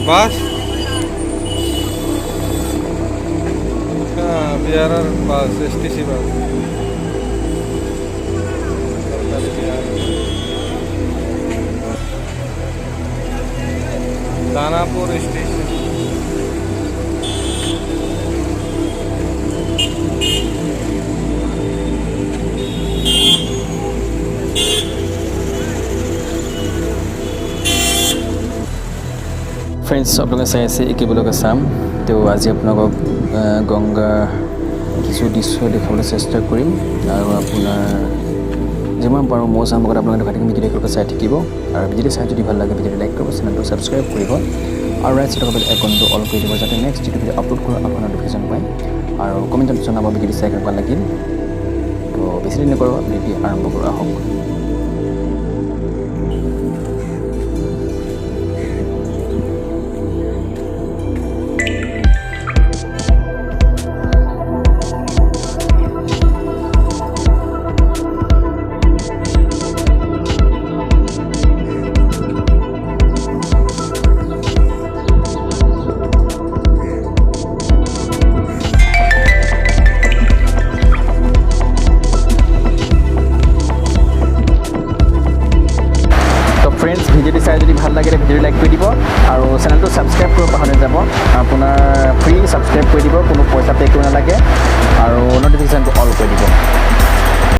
বাস বিহারের বাস এসটিসি বাস সরকারি Bihar Danapur station friends আপোনালোকে চাই আছে একেবলক আছাম তো আজি আপোনালোকক গংগা কিছু দৃশ্য দেখাবলৈ চেষ্টা কৰিম আৰু আপোনাৰ যিমান পাৰোঁ মই চাম আগত আপোনালোকে দেখাই থাকিম ভিডিঅ'টো চাই থাকিব আৰু ভিডিঅ'টো চাই যদি ভাল লাগে ভিডিঅ'টো লাইক কৰিব চেনেলটো ছাবস্ক্ৰাইব কৰিব আৰু ৰাইট চাইডৰ বেল আইকনটো অল কৰি দিব যাতে নেক্সট যিটো ভিডিঅ' আপলোড কৰোঁ আপোনাৰ ন'টিফিকেশ্যন পায় আৰু কমেণ্টত জনাব ভিডিঅ'টো চাই কেনেকুৱা লাগিল তো বেছি দিন নকৰোঁ ভিডিঅ' আৰম্ভ কৰা হওক ফ্ৰেণ্ডছ ভিডিঅ'টো চাই যদি ভাল লাগে ভিডিঅ'টো লাইক কৰি দিব আৰু চেনেলটো ছাবস্ক্ৰাইব কৰিব পাহৰি নাযাব আপোনাৰ ফ্ৰী ছাবস্ক্ৰাইব কৰি দিব কোনো পইচা পে' কৰিব নালাগে আৰু ন'টিফিকেশ্যনটো অল কৰি দিব